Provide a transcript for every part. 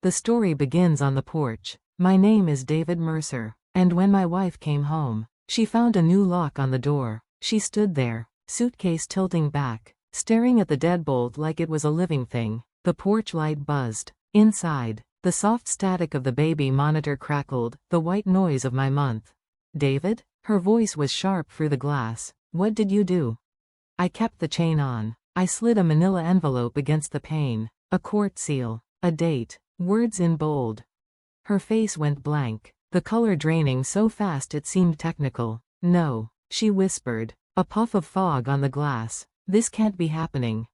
The story begins on the porch. My name is David Mercer, and when my wife came home, she found a new lock on the door. She stood there, suitcase tilting back, staring at the deadbolt like it was a living thing. The porch light buzzed. Inside, the soft static of the baby monitor crackled, the white noise of my month. David? Her voice was sharp through the glass. What did you do? I kept the chain on. I slid a manila envelope against the pane. A court seal. A date. Words in bold. Her face went blank, the color draining so fast it seemed technical. No, she whispered. A puff of fog on the glass. This can't be happening.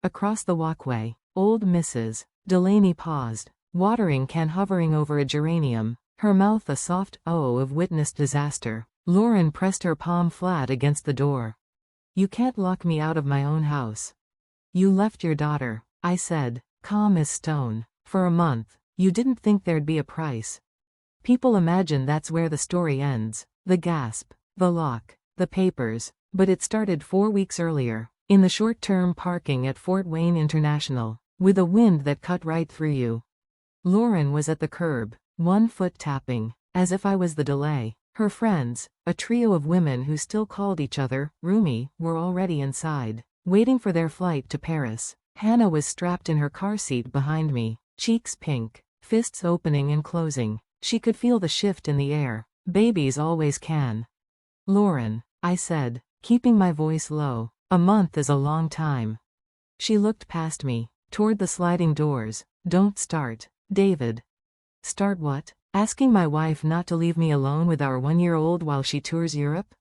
Across the walkway, old Mrs. Delaney paused, watering can hovering over a geranium, her mouth a soft O of witnessed disaster. Lauren pressed her palm flat against the door. You can't lock me out of my own house. You left your daughter, I said, calm as stone. For a month. You didn't think there'd be a price. People imagine that's where the story ends. The gasp, the lock, the papers. But it started 4 weeks earlier, in the short-term parking at Fort Wayne International, with a wind that cut right through you. Lauren was at the curb, 1 foot tapping, as if I was the delay. Her friends, a trio of women who still called each other roomie, were already inside, waiting for their flight to Paris. Hannah was strapped in her car seat behind me, cheeks pink, fists opening and closing. She could feel the shift in the air. Babies always can. Lauren, I said, keeping my voice low. A month is a long time. She looked past me, toward the sliding doors. Don't start, David. Start what? Asking my wife not to leave me alone with our 1-year-old while she tours Europe?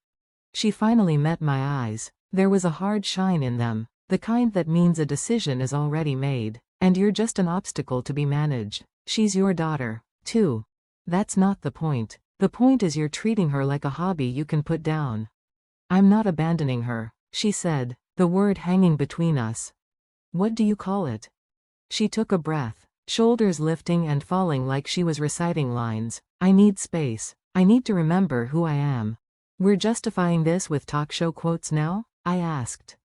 She finally met my eyes. There was a hard shine in them, the kind that means a decision is already made, and you're just an obstacle to be managed. She's your daughter, too. That's not the point. The point is you're treating her like a hobby you can put down. I'm not abandoning her, she said, the word hanging between us. What do you call it? She took a breath, shoulders lifting and falling like she was reciting lines. I need space. I need to remember who I am. We're justifying this with talk show quotes now? I asked.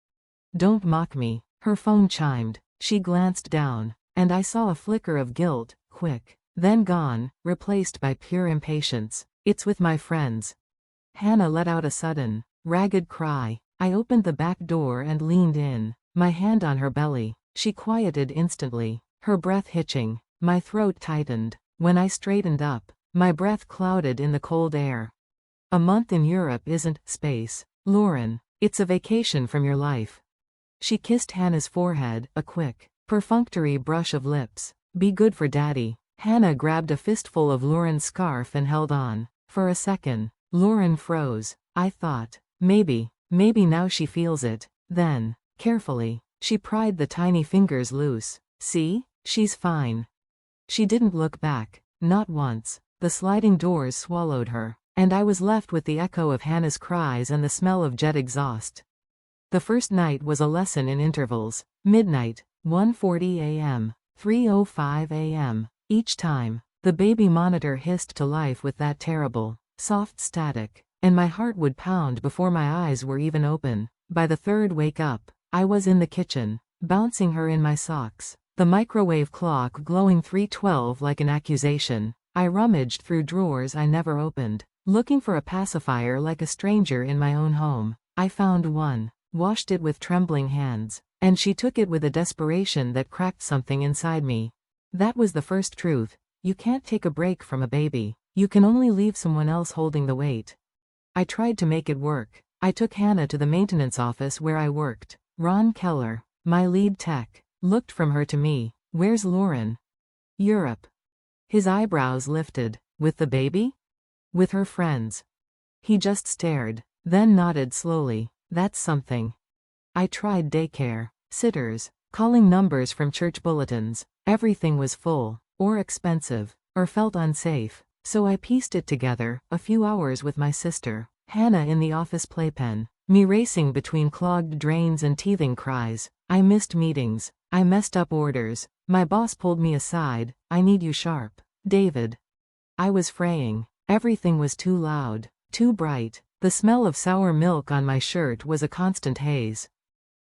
Don't mock me. Her phone chimed. She glanced down, and I saw a flicker of guilt, quick, then gone, replaced by pure impatience. It's with my friends. Hannah let out a sudden, ragged cry. I opened the back door and leaned in, my hand on her belly. She quieted instantly, her breath hitching. My throat tightened. When I straightened up, my breath clouded in the cold air. A month in Europe isn't space, Lauren. It's a vacation from your life. She kissed Hannah's forehead, a quick, perfunctory brush of lips. Be good for Daddy. Hannah grabbed a fistful of Lauren's scarf and held on. For a second, Lauren froze. I thought, maybe now she feels it. Then, carefully, she pried the tiny fingers loose. See? She's fine. She didn't look back, not once. The sliding doors swallowed her, and I was left with the echo of Hannah's cries and the smell of jet exhaust. The first night was a lesson in intervals. Midnight, 1:40 a.m., 3:05 a.m. Each time, the baby monitor hissed to life with that terrible, soft static, and my heart would pound before my eyes were even open. By the third wake up, I was in the kitchen, bouncing her in my socks, the microwave clock glowing 3:12 like an accusation. I rummaged through drawers I never opened, looking for a pacifier like a stranger in my own home. I found one, washed it with trembling hands, and she took it with a desperation that cracked something inside me. That was the first truth. You can't take a break from a baby. You can only leave someone else holding the weight. I tried to make it work. I took Hannah to the maintenance office where I worked. Ron Keller, my lead tech, looked from her to me. Where's Lauren? Europe. His eyebrows lifted. With the baby? With her friends. He just stared, then nodded slowly. That's something. I tried daycare, sitters, calling numbers from church bulletins. Everything was full, or expensive, or felt unsafe. So I pieced it together, a few hours with my sister, Hannah in the office playpen, me racing between clogged drains and teething cries. I missed meetings. I messed up orders. My boss pulled me aside. I need you sharp, David. I was fraying. Everything was too loud, too bright. The smell of sour milk on my shirt was a constant haze.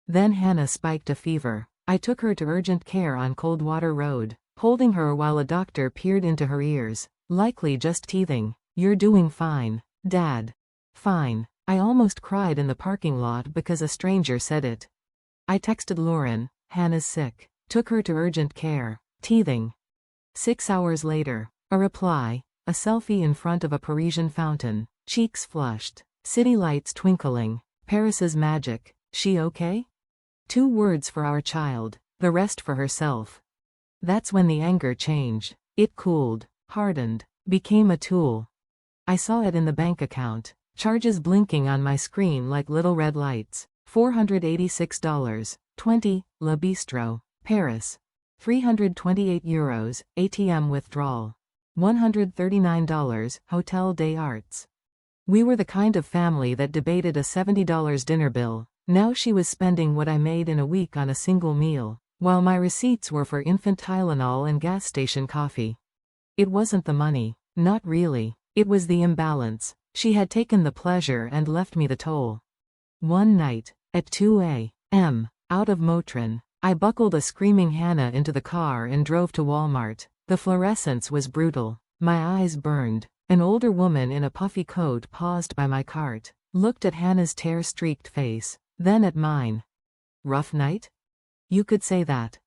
Then Hannah spiked a fever. I took her to urgent care on Coldwater Road. holding her while a doctor peered into her ears, likely just teething. "You're doing fine, Dad." "Fine." I almost cried in the parking lot because a stranger said it. I texted Lauren, "Hannah's sick." Took her to urgent care. Teething. 6 hours later. A reply. A selfie in front of a Parisian fountain. Cheeks flushed. City lights twinkling. Paris's magic. "She okay?" 2 words for our child. The rest for herself. That's when the anger changed. It cooled, hardened, became a tool. I saw it in the bank account. Charges blinking on my screen like little red lights. $486.20, Le Bistro, Paris. €328, ATM withdrawal. $139, Hotel des Arts. We were the kind of family that debated a $70 dinner bill. Now she was spending what I made in a week on a single meal, while my receipts were for infant Tylenol and gas station coffee. It wasn't the money. Not really. It was the imbalance. She had taken the pleasure and left me the toll. One night, at 2 a.m., out of Motrin, I buckled a screaming Hannah into the car and drove to Walmart. The fluorescence was brutal. My eyes burned. An older woman in a puffy coat paused by my cart, looked at Hannah's tear-streaked face, then at mine. "Rough night?" "You could say that."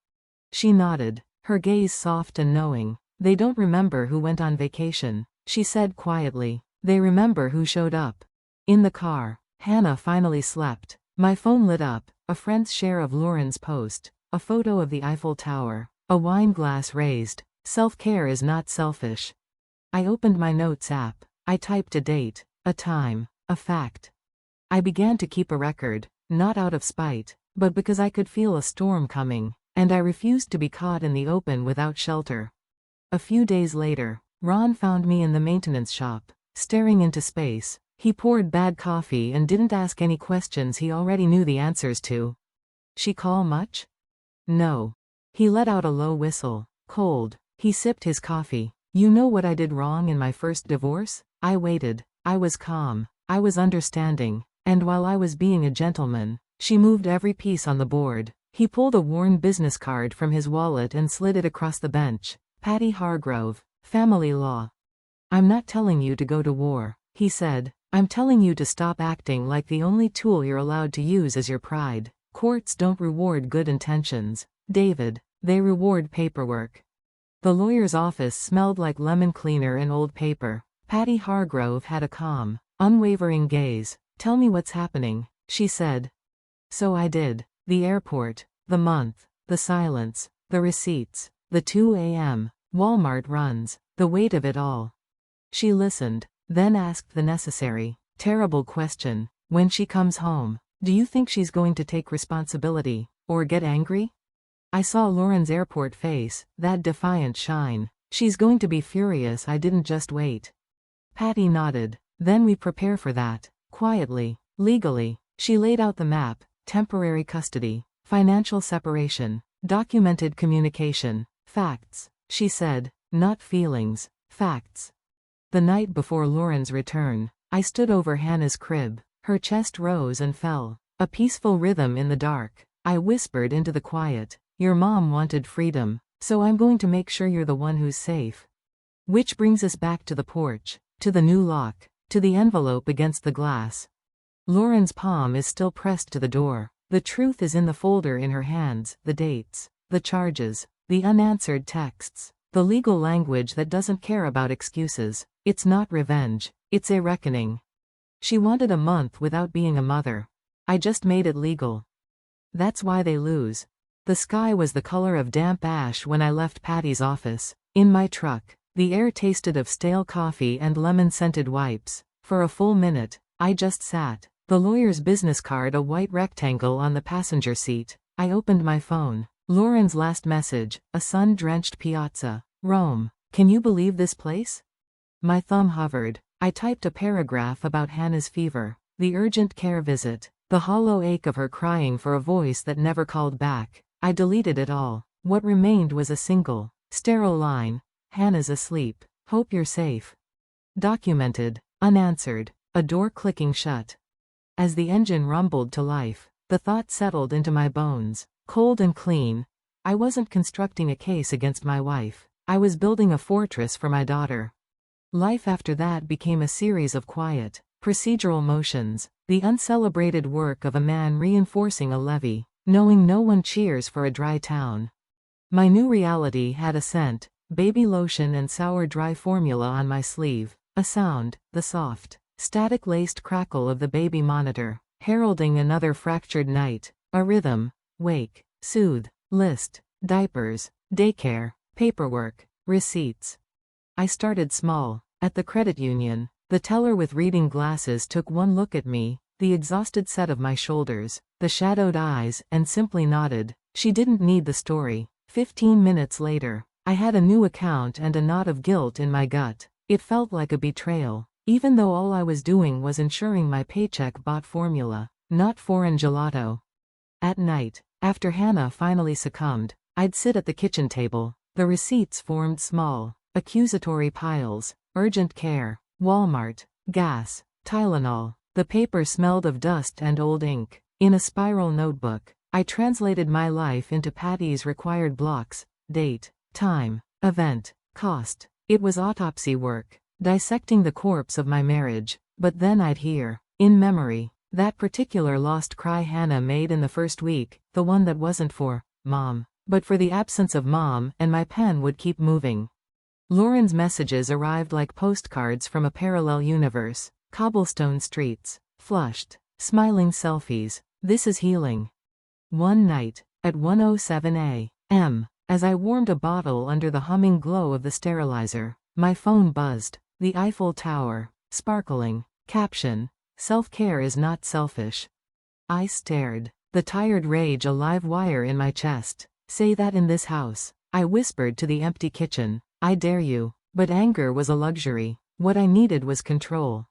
She nodded, her gaze soft and knowing. "They don't remember who went on vacation," she said quietly. "They remember who showed up." In the car, Hannah finally slept. My phone lit up, a friend's share of Lauren's post, a photo of the Eiffel Tower, a wine glass raised. Self-care is not selfish. I opened my notes app. I typed a date, a time, a fact. I began to keep a record, not out of spite, but because I could feel a storm coming, and I refused to be caught in the open without shelter. A few days later, Ron found me in the maintenance shop, staring into space. He poured bad coffee and didn't ask any questions he already knew the answers to. "She call much?" "No." He let out a low whistle. Cold. He sipped his coffee. "You know what I did wrong in my first divorce?" I waited. I was calm. I was understanding. And while I was being a gentleman, she moved every piece on the board. He pulled a worn business card from his wallet and slid it across the bench. "Patty Hargrove, family law." "I'm not telling you to go to war," he said. "I'm telling you to stop acting like the only tool you're allowed to use is your pride. Courts don't reward good intentions, David. They reward paperwork." The lawyer's office smelled like lemon cleaner and old paper. Patty Hargrove had a calm, unwavering gaze. "Tell me what's happening," she said. So I did. The airport, the month, the silence, the receipts, the 2 a.m. Walmart runs, the weight of it all. She listened, then asked the necessary, terrible question. "When she comes home, do you think she's going to take responsibility, or get angry?" I saw Lauren's airport face, that defiant shine. "She's going to be furious I didn't just wait." Patty nodded. "Then we prepare for that, quietly, legally." She laid out the map: temporary custody, financial separation, documented communication, facts, she said, not feelings, facts. The night before Lauren's return, I stood over Hannah's crib. Her chest rose and fell, a peaceful rhythm in the dark. I whispered into the quiet, "Your mom wanted freedom, so I'm going to make sure you're the one who's safe." Which brings us back to the porch, to the new lock, to the envelope against the glass. Lauren's palm is still pressed to the door. The truth is in the folder in her hands, the dates, the charges, the unanswered texts, the legal language that doesn't care about excuses. It's not revenge, it's a reckoning. She wanted a month without being a mother. I just made it legal. That's why they lose. The sky was the color of damp ash when I left Patty's office. In my truck, the air tasted of stale coffee and lemon-scented wipes. For a full minute, I just sat. The lawyer's business card a white rectangle on the passenger seat. I opened my phone. Lauren's last message, a sun-drenched piazza, Rome. "Can you believe this place?" My thumb hovered. I typed a paragraph about Hannah's fever, the urgent care visit, the hollow ache of her crying for a voice that never called back. I deleted it all. What remained was a single, sterile line. "Hannah's asleep. Hope you're safe." Documented, unanswered, a door clicking shut. As the engine rumbled to life, the thought settled into my bones, cold and clean. I wasn't constructing a case against my wife. I was building a fortress for my daughter. Life after that became a series of quiet, procedural motions, the uncelebrated work of a man reinforcing a levee, knowing no one cheers for a dry town. My new reality had a scent, baby lotion and sour dry formula on my sleeve, a sound, the soft, static-laced crackle of the baby monitor, heralding another fractured night, a rhythm, wake, soothe, list, diapers, daycare, paperwork, receipts. I started small, at the credit union. The teller with reading glasses took one look at me, the exhausted set of my shoulders, the shadowed eyes, and simply nodded. She didn't need the story. 15 minutes later, I had a new account and a knot of guilt in my gut. It felt like a betrayal, even though all I was doing was ensuring my paycheck bought formula, not foreign gelato. At night, after Hannah finally succumbed, I'd sit at the kitchen table. The receipts formed small, accusatory piles, urgent care, Walmart, gas, Tylenol. The paper smelled of dust and old ink. In a spiral notebook, I translated my life into Patty's required blocks: date, time, event, cost. It was autopsy work, dissecting the corpse of my marriage. But then I'd hear, in memory, that particular lost cry Hannah made in the first week, the one that wasn't for Mom, but for the absence of Mom, and my pen would keep moving. Lauren's messages arrived like postcards from a parallel universe. Cobblestone streets, flushed, smiling selfies. This is healing. One night, at 1:07 a.m., as I warmed a bottle under the humming glow of the sterilizer, my phone buzzed. The Eiffel Tower, sparkling. Caption: self-care is not selfish. I stared, the tired rage a live wire in my chest. Say that in this house, I whispered to the empty kitchen. I dare you. But anger was a luxury. What I needed was control.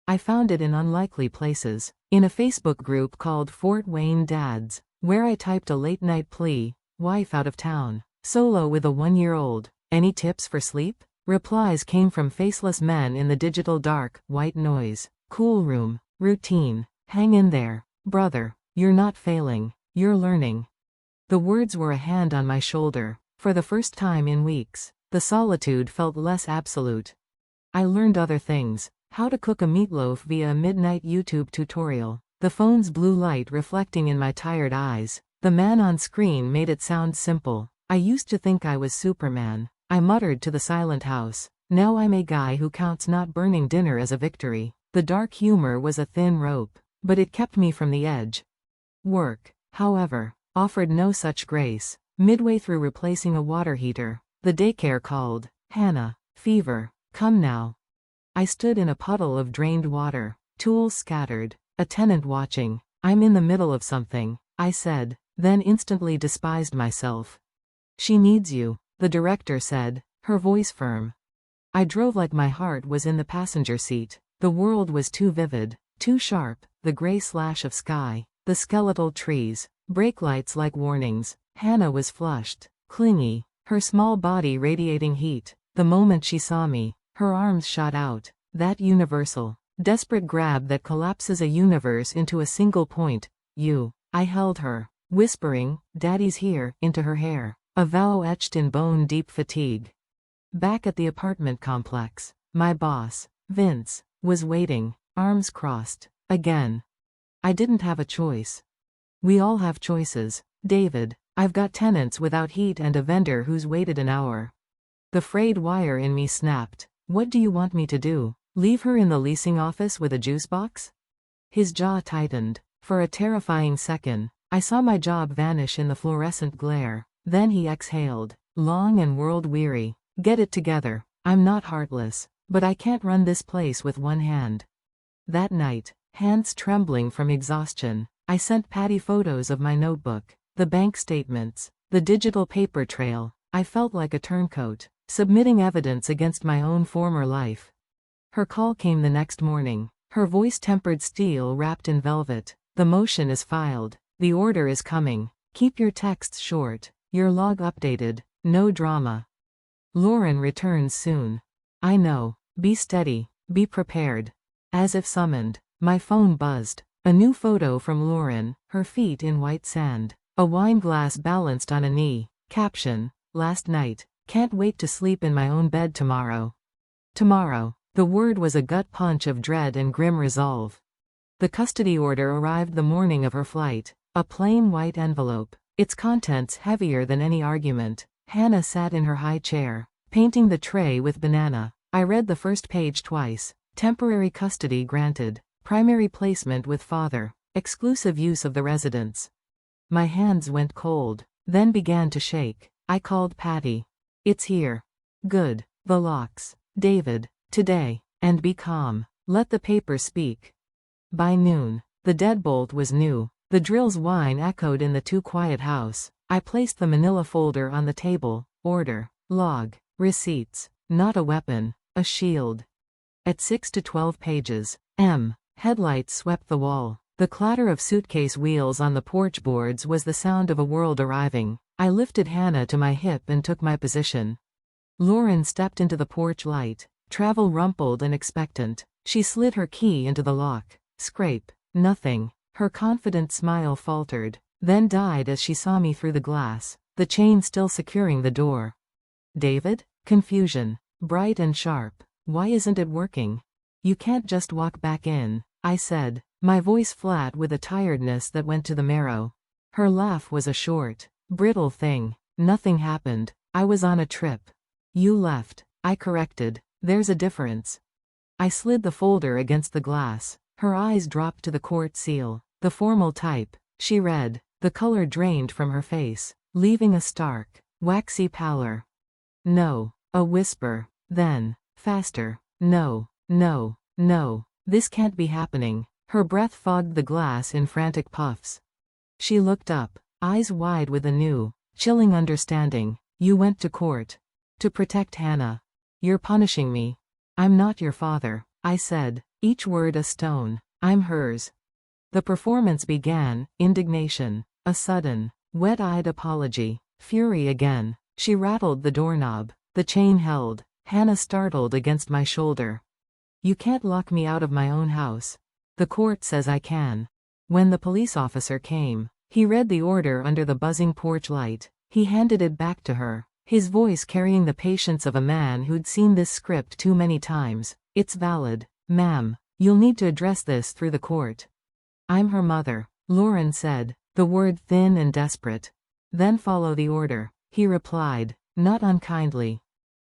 I found it in unlikely places. In a Facebook group called Fort Wayne Dads, where I typed a late-night plea, wife out of town, solo with a 1-year-old. Any tips for sleep? Replies came from faceless men in the digital dark, white noise. Cool room, routine, hang in there, brother, you're not failing, you're learning. The words were a hand on my shoulder. For the first time in weeks, the solitude felt less absolute. I learned other things. How to cook a meatloaf via a midnight YouTube tutorial. The phone's blue light reflecting in my tired eyes. The man on screen made it sound simple. I used to think I was Superman. I muttered to the silent house. Now I'm a guy who counts not burning dinner as a victory. The dark humor was a thin rope, but it kept me from the edge. Work, however, offered no such grace. Midway through replacing a water heater, the daycare called. Hannah, fever, come now. I stood in a puddle of drained water, tools scattered, a tenant watching. I'm in the middle of something, I said, then instantly despised myself. She needs you, the director said, her voice firm. I drove like my heart was in the passenger seat. The world was too vivid, too sharp, the gray slash of sky, the skeletal trees, brake lights like warnings. Hannah was flushed, clingy, her small body radiating heat. The moment she saw me, her arms shot out, that universal, desperate grab that collapses a universe into a single point. You. I held her, whispering, Daddy's here, into her hair, a vow etched in bone-deep fatigue. Back at the apartment complex, my boss, Vince, was waiting, arms crossed, again. I didn't have a choice. We all have choices, David. I've got tenants without heat and a vendor who's waited an hour. The frayed wire in me snapped. What do you want me to do? Leave her in the leasing office with a juice box? His jaw tightened. For a terrifying second, I saw my job vanish in the fluorescent glare. Then he exhaled, long and world-weary. Get it together. I'm not heartless, but I can't run this place with one hand. That night, hands trembling from exhaustion, I sent Patty photos of my notebook, the bank statements, the digital paper trail. I felt like a turncoat, submitting evidence against my own former life. Her call came the next morning, her voice tempered steel wrapped in velvet. The motion is filed. The order is coming. Keep your texts short, your log updated, no drama. Lauren returns soon. I know. Be steady, be prepared. As if summoned, my phone buzzed. A new photo from Lauren, her feet in white sand, a wine glass balanced on a knee. Caption: Last night. Can't wait to sleep in my own bed tomorrow. Tomorrow. The word was a gut punch of dread and grim resolve. The custody order arrived the morning of her flight. A plain white envelope. Its contents heavier than any argument. Hannah sat in her high chair, painting the tray with banana. I read the first page twice. Temporary custody granted. Primary placement with father. Exclusive use of the residence. My hands went cold, then began to shake. I called Patty. It's here. Good. The locks. David. Today. And be calm. Let the paper speak. By noon, the deadbolt was new. The drill's whine echoed in the too quiet house. I placed the manila folder on the table. Order. Log. Receipts. Not a weapon. A shield. At 6 to 12 pages. Headlights swept the wall. The clatter of suitcase wheels on the porch boards was the sound of a world arriving. I lifted Hannah to my hip and took my position. Lauren stepped into the porch light. Travel rumpled and expectant. She slid her key into the lock. Scrape. Nothing. Her confident smile faltered, then died as she saw me through the glass, the chain still securing the door. David? Confusion. Bright and sharp. Why isn't it working? You can't just walk back in, I said, my voice flat with a tiredness that went to the marrow. Her laugh was a short, brittle thing. Nothing happened. I was on a trip. You left, I corrected. There's a difference. I slid the folder against the glass. Her eyes dropped to the court seal, the formal type. She read. The color drained from her face, leaving a stark, waxy pallor. No. A whisper. Then, faster. No, no, no. This can't be happening. Her breath fogged the glass in frantic puffs. She looked up, eyes wide with a new, chilling understanding. You went to court. To protect Hannah. You're punishing me. I'm not your father, I said, each word a stone. I'm hers. The performance began, indignation, a sudden, wet-eyed apology, fury again. She rattled the doorknob. The chain held. Hannah startled against my shoulder. You can't lock me out of my own house. The court says I can. When the police officer came, he read the order under the buzzing porch light. He handed it back to her, his voice carrying the patience of a man who'd seen this script too many times. It's valid, ma'am. You'll need to address this through the court. I'm her mother, Lauren said, the word thin and desperate. Then follow the order, he replied, not unkindly.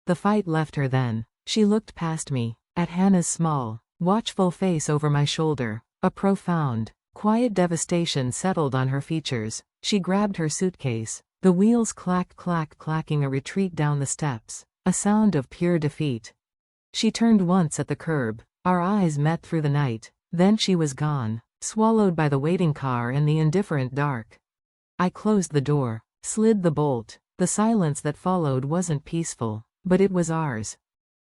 The fight left her then. She looked past me, at Hannah's small, watchful face over my shoulder. A profound, quiet devastation settled on her features. She grabbed her suitcase, the wheels clacking a retreat down the steps, a sound of pure defeat. She turned once at the curb. Our eyes met through the night. Then she was gone, swallowed by the waiting car and the indifferent dark. I closed the door, slid the bolt. The silence that followed wasn't peaceful, but it was ours.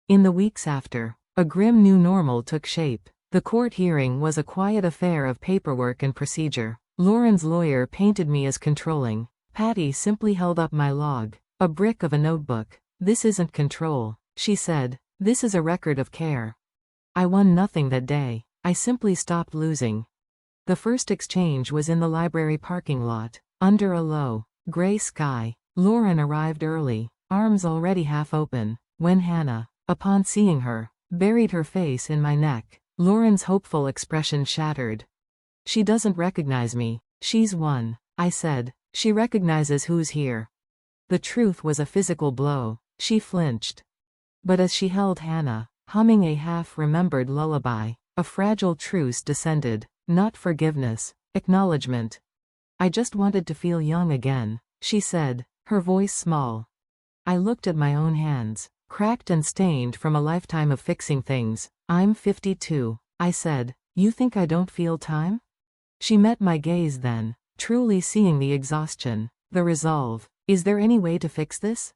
In the weeks after, a grim new normal took shape. The court hearing was a quiet affair of paperwork and procedure. Lauren's lawyer painted me as controlling. Patty simply held up my log, a brick of a notebook. This isn't control, she said. This is a record of care. I won nothing that day. I simply stopped losing. The first exchange was in the library parking lot, under a low, gray sky. Lauren arrived early, arms already half open, when Hannah, upon seeing her, buried her face in my neck. Lauren's hopeful expression shattered. She doesn't recognize me. She's won, I said. She recognizes who's here. The truth was a physical blow. She flinched. But as she held Hannah, humming a half-remembered lullaby, a fragile truce descended. Not forgiveness, acknowledgement. I just wanted to feel young again, she said, her voice small. I looked at my own hands, cracked and stained from a lifetime of fixing things. I'm 52, I said. You think I don't feel time? She met my gaze then, truly seeing the exhaustion, the resolve. Is there any way to fix this?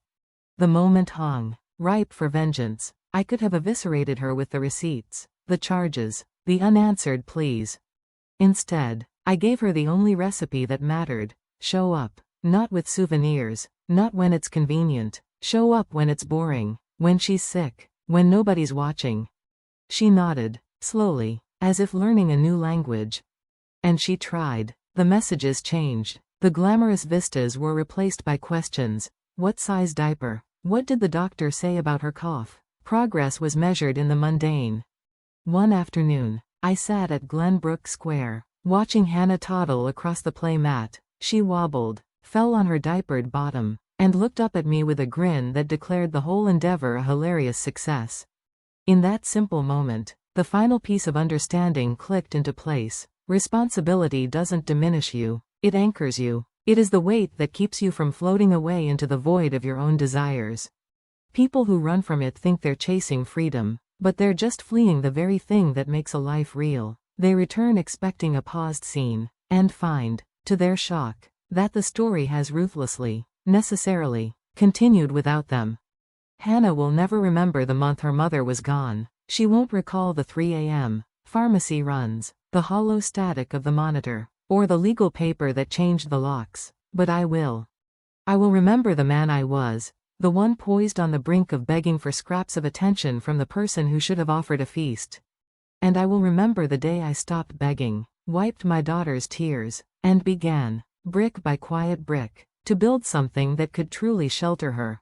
The moment hung, ripe for vengeance. I could have eviscerated her with the receipts, the charges, the unanswered pleas. Instead, I gave her the only recipe that mattered. Show up. Not with souvenirs, not when it's convenient. Show up when it's boring, when she's sick, when nobody's watching. She nodded, slowly, as if learning a new language. And she tried. The messages changed. The glamorous vistas were replaced by questions. What size diaper? What did the doctor say about her cough? Progress was measured in the mundane. One afternoon, I sat at Glenbrook Square, watching Hannah toddle across the play mat. She wobbled, fell on her diapered bottom, and looked up at me with a grin that declared the whole endeavor a hilarious success. In that simple moment, the final piece of understanding clicked into place. Responsibility doesn't diminish you, it anchors you. It is the weight that keeps you from floating away into the void of your own desires. People who run from it think they're chasing freedom, but they're just fleeing the very thing that makes a life real. They return expecting a paused scene, and find, to their shock, that the story has ruthlessly, necessarily, continued without them. Hannah will never remember the month her mother was gone. She won't recall the 3 a.m. pharmacy runs, the hollow static of the monitor, or the legal paper that changed the locks. But I will. I will remember the man I was, the one poised on the brink of begging for scraps of attention from the person who should have offered a feast. And I will remember the day I stopped begging, wiped my daughter's tears, and began, brick by quiet brick, to build something that could truly shelter her.